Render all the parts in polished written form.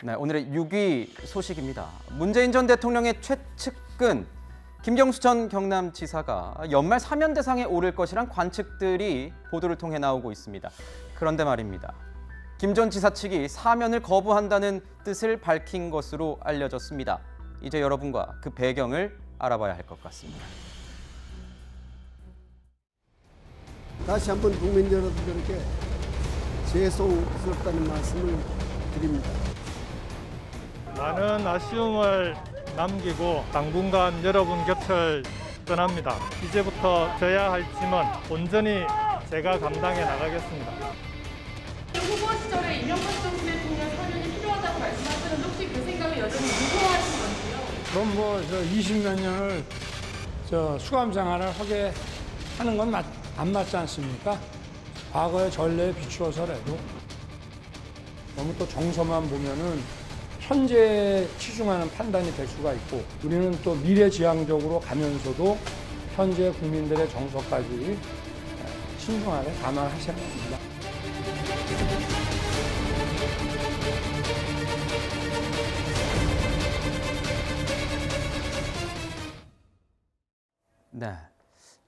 네, 오늘의 6위 소식입니다. 문재인 전 대통령의 최측근 김경수 전 경남지사가 연말 사면 대상에 오를 것이란 관측들이 보도를 통해 나오고 있습니다. 그런데 말입니다. 김 전 지사 측이 사면을 거부한다는 뜻을 밝힌 것으로 알려졌습니다. 이제 여러분과 그 배경을 알아봐야 할 것 같습니다. 다시 한번 국민 여러분들에게 죄송스럽다는 말씀을 드립니다. 많은 아쉬움을 남기고 당분간 여러분 곁을 떠납니다. 이제부터 져야 할 짐은 온전히 제가 감당해 나가겠습니다. 후보 시절에 이명박 전 대통령 사면이 필요하다고 말씀하시는데 혹시 그 생각을 여전히 유효하신 건지요? 그럼 뭐 20몇 년을 수감 생활을 하게 하는 건 안 맞지 않습니까? 과거의 전례에 비추어서라도 너무 또 정서만 보면은 현재에 치중하는 판단이 될 수가 있고 우리는 또 미래지향적으로 가면서도 현재 국민들의 정서까지 신중하게 감안하셔야 합니다. 네,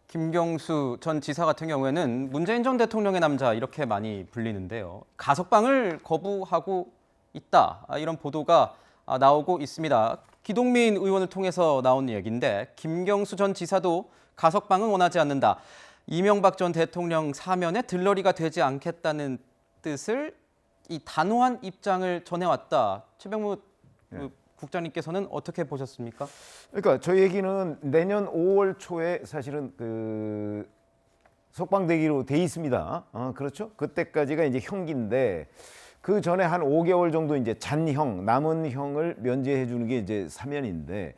김경수 전 지사 같은 경우에는 문재인 전 대통령의 남자 이렇게 많이 불리는데요. 가석방을 거부하고 있다, 이런 보도가 나오고 있습니다. 기동민 의원을 통해서 나온 얘기인데 김경수 전 지사도 가석방은 원하지 않는다. 이명박 전 대통령 사면에 들러리가 되지 않겠다는 뜻을 이 단호한 입장을 전해왔다. 최병무 국장님께서는 어떻게 보셨습니까? 그러니까 저희 얘기는 내년 5월 초에 사실은 그 석방되기로 돼 있습니다. 그렇죠? 그때까지가 이제 형기인데 그 전에 한 5개월 정도 이제 잔형, 남은 형을 면제해 주는 게 이제 사면인데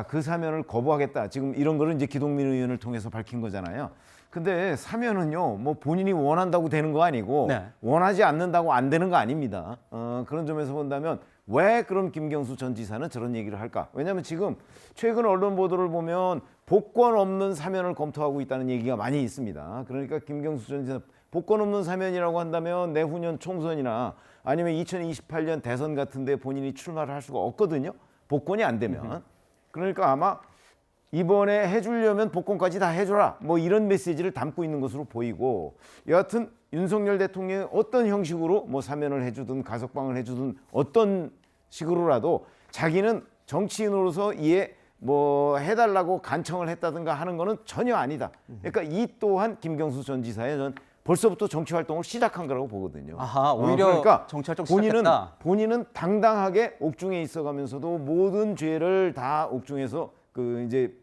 그 사면을 거부하겠다. 지금 이런 거를 이제 기동민 의원을 통해서 밝힌 거잖아요. 근데 사면은요, 뭐 본인이 원한다고 되는 거 아니고 네. 원하지 않는다고 안 되는 거 아닙니다. 그런 점에서 본다면 왜 그럼 김경수 전 지사는 저런 얘기를 할까? 왜냐하면 지금 최근 언론 보도를 보면 복권 없는 사면을 검토하고 있다는 얘기가 많이 있습니다. 그러니까 김경수 전 지사 복권 없는 사면이라고 한다면 내후년 총선이나 아니면 2028년 대선 같은 데 본인이 출마를 할 수가 없거든요. 복권이 안 되면. 그러니까 아마 이번에 해주려면 복권까지 다 해줘라. 뭐 이런 메시지를 담고 있는 것으로 보이고 여하튼 윤석열 대통령이 어떤 형식으로 뭐 사면을 해주든 가석방을 해주든 어떤 식으로라도 자기는 정치인으로서 이에 뭐 해달라고 간청을 했다든가 하는 거는 전혀 아니다. 그러니까 이 또한 김경수 전 지사의 전 벌써부터 정치 활동을 시작한 거라고 보거든요. 아하, 오히려 그러니까 정치 활동 시작했다. 본인은 당당하게 옥중에 있어가면서도 모든 죄를 다 옥중에서 그 이제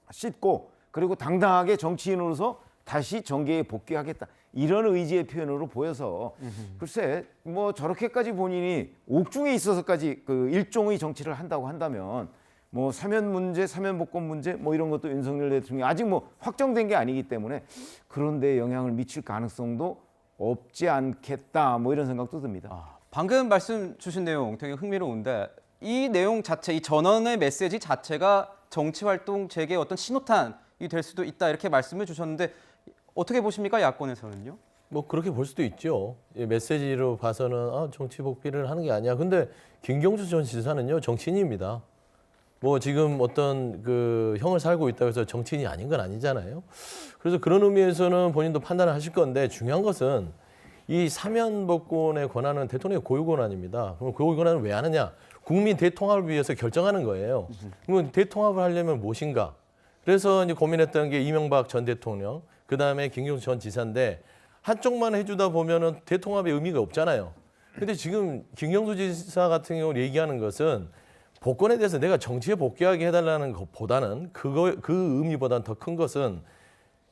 씻고 그리고 당당하게 정치인으로서 다시 정계에 복귀하겠다. 이런 의지의 표현으로 보여서 글쎄 뭐 저렇게까지 본인이 옥중에 있어서까지 그 일종의 정치를 한다고 한다면 뭐 사면 문제, 사면 복권 문제 뭐 이런 것도 윤석열 대통령이 아직 뭐 확정된 게 아니기 때문에 그런데 영향을 미칠 가능성도 없지 않겠다. 뭐 이런 생각도 듭니다. 방금 말씀 주신 내용 되게 흥미로운데 이 내용 자체, 이 전원의 메시지 자체가 정치활동 재개의 어떤 신호탄이 될 수도 있다 이렇게 말씀을 주셨는데 어떻게 보십니까? 야권에서는요? 뭐 그렇게 볼 수도 있죠. 메시지로 봐서는 정치 복귀를 하는 게 아니야. 근데 김경수 전 지사는요 정치인입니다. 뭐 지금 어떤 그 형을 살고 있다고 해서 정치인이 아닌 건 아니잖아요. 그래서 그런 의미에서는 본인도 판단을 하실 건데 중요한 것은 이 사면 복권의 권한은 대통령의 고유 권한입니다. 그럼 고유 권한을 왜 하느냐? 국민 대통합을 위해서 결정하는 거예요. 그러면 대통합을 하려면 무엇인가? 그래서 이제 고민했던 게 이명박 전 대통령, 그 다음에 김경수 전 지사인데 한쪽만 해주다 보면은 대통합의 의미가 없잖아요. 근데 지금 김경수 지사 같은 경우를 얘기하는 것은 복권에 대해서 내가 정치에 복귀하게 해달라는 것보다는 그 의미보다는 더 큰 것은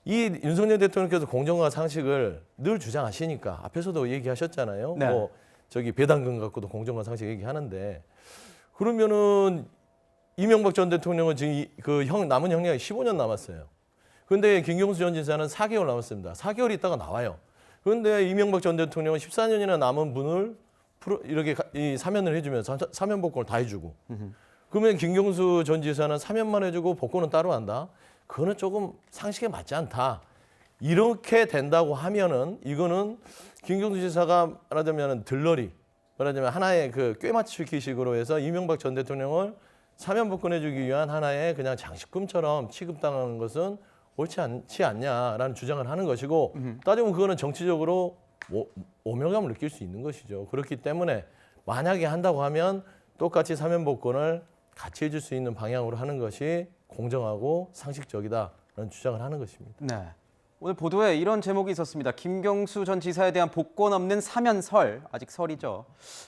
이 윤석열 대통령께서 공정과 상식을 늘 주장하시니까 앞에서도 얘기하셨잖아요. 네. 뭐 저기 배당금 갖고도 공정과 상식 얘기하는데 그러면은 이명박 전 대통령은 지금 그 남은 형량이 15년 남았어요. 그런데 김경수 전 지사는 4개월 남았습니다. 4개월 있다가 나와요. 그런데 이명박 전 대통령은 14년이나 남은 분을 이렇게 이 사면을 해주면서 사면 복권을 다 해주고 그러면 김경수 전 지사는 사면만 해주고 복권은 따로 한다. 그거는 조금 상식에 맞지 않다. 이렇게 된다고 하면은 이거는 김경수 지사가 말하자면 들러리 말하자면 하나의 그 꿰맞추기식으로 해서 이명박 전 대통령을 사면 복권해주기 위한 하나의 그냥 장식금처럼 취급당하는 것은 옳지 않지 않냐라는 주장을 하는 것이고 따지면 그거는 정치적으로 오명감을 느낄 수 있는 것이죠. 그렇기 때문에 만약에 한다고 하면 똑같이 사면 복권을 같이 해줄 수 있는 방향으로 하는 것이 공정하고 상식적이다라는 주장을 하는 것입니다. 네. 오늘 보도에 이런 제목이 있었습니다. 김경수 전 지사에 대한 복권 없는 사면설, 아직 설이죠.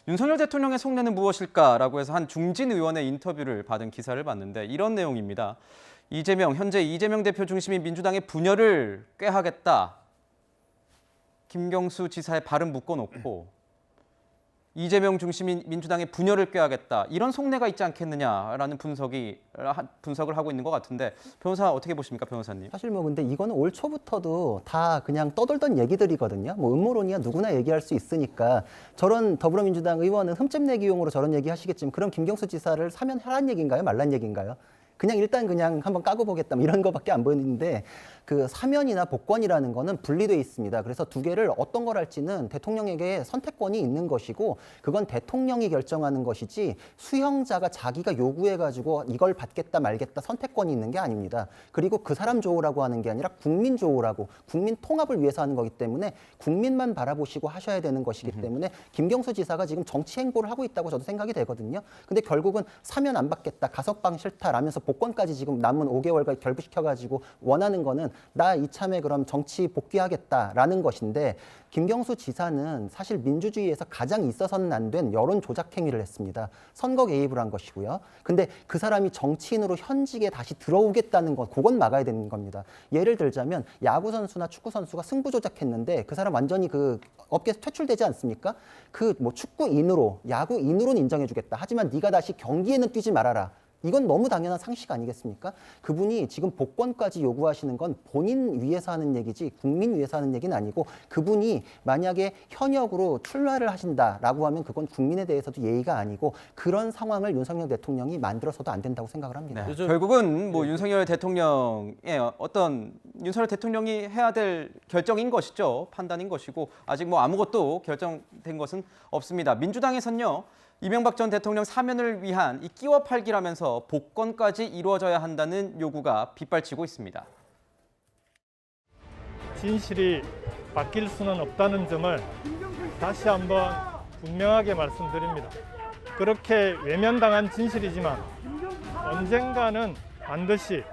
윤석열 대통령의 속내는 무엇일까라고 해서 한 중진 의원의 인터뷰를 받은 기사를 봤는데 이런 내용입니다. 현재 이재명 대표 중심인 민주당의 분열을 꾀하겠다. 김경수 지사의 발은 묶어놓고 이재명 중심인 민주당의 분열을 꾀하겠다. 이런 속내가 있지 않겠느냐라는 분석을 하고 있는 것 같은데 변호사 어떻게 보십니까, 변호사님? 사실 뭐 근데 이거는 올 초부터도 다 그냥 떠돌던 얘기들이거든요. 뭐 음모론이야 누구나 얘기할 수 있으니까 저런 더불어민주당 의원은 흠집 내기용으로 저런 얘기 하시겠지만 그럼 김경수 지사를 사면하란 얘기인가요? 말란 얘기인가요? 그냥 일단 그냥 한번 까고 보겠다 뭐 이런 거밖에 안 보이는데 그 사면이나 복권이라는 거는 분리돼 있습니다. 그래서 두 개를 어떤 걸 할지는 대통령에게 선택권이 있는 것이고 그건 대통령이 결정하는 것이지 수형자가 자기가 요구해가지고 이걸 받겠다 말겠다 선택권이 있는 게 아닙니다. 그리고 그 사람 좋으라고 하는 게 아니라 국민 좋으라고 국민 통합을 위해서 하는 거기 때문에 국민만 바라보시고 하셔야 되는 것이기 때문에 김경수 지사가 지금 정치 행보를 하고 있다고 저도 생각이 되거든요. 근데 결국은 사면 안 받겠다, 가석방 싫다라면서 복권까지 지금 남은 5개월간 결부시켜가지고 원하는 거는 나 이참에 그럼 정치 복귀하겠다라는 것인데 김경수 지사는 사실 민주주의에서 가장 있어서는 안 된 여론 조작 행위를 했습니다. 선거 개입을 한 것이고요. 근데 그 사람이 정치인으로 현직에 다시 들어오겠다는 것, 그건 막아야 되는 겁니다. 예를 들자면 야구 선수나 축구 선수가 승부 조작했는데 그 사람 완전히 그 업계에서 퇴출되지 않습니까? 그 뭐 축구인으로, 야구인으로는 인정해주겠다. 하지만 네가 다시 경기에는 뛰지 말아라. 이건 너무 당연한 상식 아니겠습니까? 그분이 지금 복권까지 요구하시는 건 본인 위해서 하는 얘기지 국민 위해서 하는 얘기는 아니고 그분이 만약에 현역으로 출마를 하신다라고 하면 그건 국민에 대해서도 예의가 아니고 그런 상황을 윤석열 대통령이 만들어서도 안 된다고 생각을 합니다. 네. 결국은 뭐 윤석열 대통령의 윤석열 대통령이 해야 될 결정인 것이죠. 판단인 것이고 아직 뭐 아무것도 결정된 것은 없습니다. 민주당에서는요. 이명박 전 대통령 사면을 위한 이 끼워 팔기라면서 복권까지 이루어져야 한다는 요구가 빗발치고 있습니다. 진실이 바뀔 수는 없다는 점을 다시 한번 분명하게 말씀드립니다. 그렇게 외면당한 진실이지만 언젠가는 반드시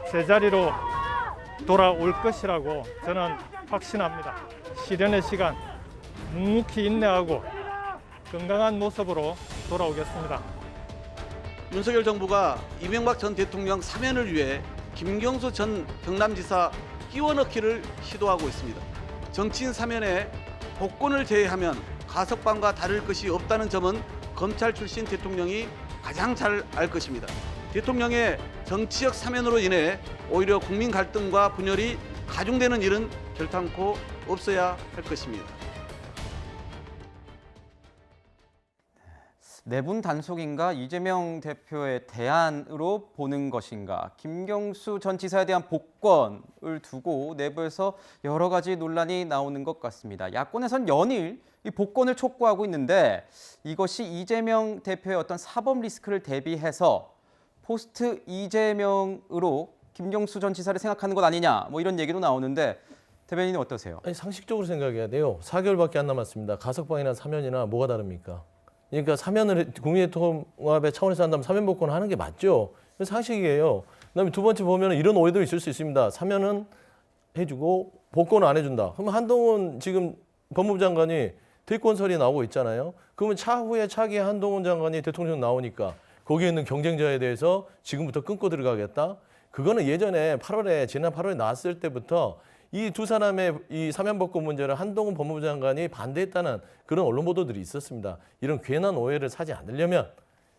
제자리로 돌아올 것이라고 저는 확신합니다. 시련의 시간 묵묵히 인내하고 건강한 모습으로 돌아오겠습니다. 윤석열 정부가 이명박 전 대통령 사면을 위해 김경수 전 경남지사 끼워넣기를 시도하고 있습니다. 정치인 사면에 복권을 제외하면 가석방과 다를 것이 없다는 점은 검찰 출신 대통령이 가장 잘 알 것입니다. 대통령의 정치적 사면으로 인해 오히려 국민 갈등과 분열이 가중되는 일은 결탄코 없어야 할 것입니다. 내분 단속인가 이재명 대표의 대안으로 보는 것인가 김경수 전 지사에 대한 복권을 두고 내부에서 여러 가지 논란이 나오는 것 같습니다. 야권에선 연일 이 복권을 촉구하고 있는데 이것이 이재명 대표의 어떤 사법 리스크를 대비해서 포스트 이재명으로 김경수 전 지사를 생각하는 것 아니냐 뭐 이런 얘기도 나오는데 대변인은 어떠세요? 아니, 상식적으로 생각해야 돼요. 4개월밖에 안 남았습니다. 가석방이나 사면이나 뭐가 다릅니까? 그러니까 사면을 국민의 통합의 차원에서 한다면 사면 복권을 하는 게 맞죠. 상식이에요. 그다음에 두 번째 보면 이런 오해도 있을 수 있습니다. 사면은 해주고 복권은 안 해준다. 그러면 한동훈 지금 법무부 장관이 대권설이 나오고 있잖아요. 그러면 차후에 차기의 한동훈 장관이 대통령 나오니까 거기에 있는 경쟁자에 대해서 지금부터 끊고 들어가겠다. 그거는 예전에 지난 8월에 나왔을 때부터 이 두 사람의 이 사면 복권 문제를 한동훈 법무부 장관이 반대했다는 그런 언론 보도들이 있었습니다. 이런 괜한 오해를 사지 않으려면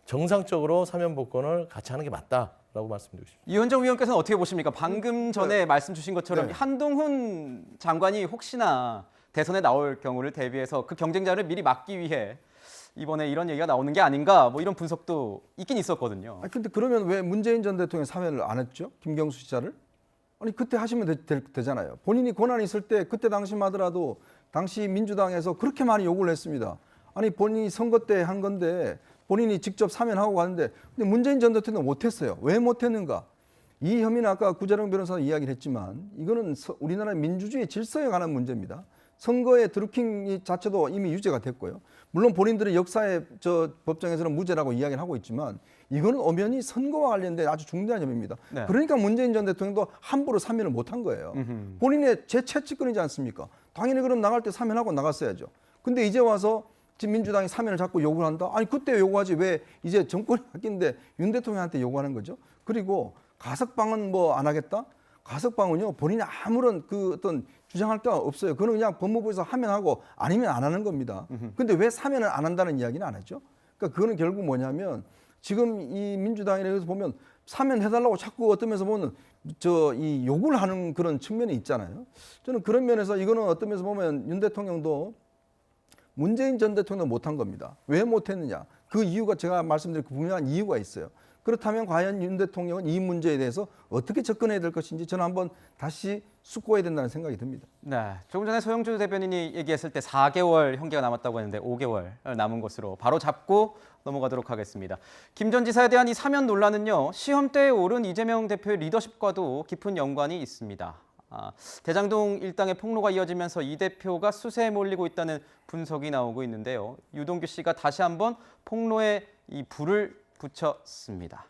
정상적으로 사면 복권을 같이 하는 게 맞다라고 말씀드리고 싶습니다. 이현정 위원께서는 어떻게 보십니까? 방금 전에 말씀 주신 것처럼 한동훈 장관이 혹시나 대선에 나올 경우를 대비해서 그 경쟁자를 미리 막기 위해 이번에 이런 얘기가 나오는 게 아닌가 뭐 이런 분석도 있긴 있었거든요. 근데 그러면 왜 문재인 전 대통령 사면을 안 했죠? 김경수 지사를? 아니 그때 하시면 되잖아요. 본인이 권한이 있을 때 그때 당시만 하더라도 당시 민주당에서 그렇게 많이 요구를 했습니다. 아니 본인이 선거 때 한 건데 본인이 직접 사면하고 가는데 근데 문재인 전 대통령은 못했어요. 왜 못했는가? 이 혐의는 아까 구자룡 변호사가 이야기를 했지만 이거는 우리나라 민주주의 질서에 관한 문제입니다. 선거의 드루킹 자체도 이미 유죄가 됐고요. 물론 본인들의 역사의 법정에서는 무죄라고 이야기를 하고 있지만 이거는 엄연히 선거와 관련된 아주 중대한 점입니다. 네. 그러니까 문재인 전 대통령도 함부로 사면을 못한 거예요. 본인의 재채찍권이지 않습니까? 당연히 그럼 나갈 때 사면하고 나갔어야죠. 근데 이제 와서 지금 민주당이 사면을 자꾸 요구를 한다? 아니 그때 요구하지 왜 이제 정권이 바뀌는데 윤 대통령한테 요구하는 거죠? 그리고 가석방은 뭐 안 하겠다? 가석방은요 본인이 아무런 그 어떤 주장할 데가 없어요. 그건 그냥 법무부에서 하면 하고 아니면 안 하는 겁니다. 근데 왜 사면을 안 한다는 이야기는 안 하죠? 그러니까 그거는 결국 뭐냐면 지금 이 민주당에서 보면 사면해달라고 자꾸 어떤 면에서 보면 이 요구를 하는 그런 측면이 있잖아요. 저는 그런 면에서 이거는 어떤 면에서 보면 윤 대통령도 문재인 전 대통령 못한 겁니다. 왜 못했느냐? 그 이유가 제가 말씀드린 그 분명한 이유가 있어요. 그렇다면 과연 윤 대통령은 이 문제에 대해서 어떻게 접근해야 될 것인지 저는 한번 다시 숙고해야 된다는 생각이 듭니다. 네, 조금 전에 소영주 대변인이 얘기했을 때 4개월 형기가 남았다고 했는데 5개월 남은 것으로 바로 잡고 넘어가도록 하겠습니다. 김 전 지사에 대한 이 사면 논란은요, 시험대에 오른 이재명 대표의 리더십과도 깊은 연관이 있습니다. 대장동 일당의 폭로가 이어지면서 이 대표가 수세에 몰리고 있다는 분석이 나오고 있는데요. 유동규 씨가 다시 한번 폭로에 이 불을 붙였습니다.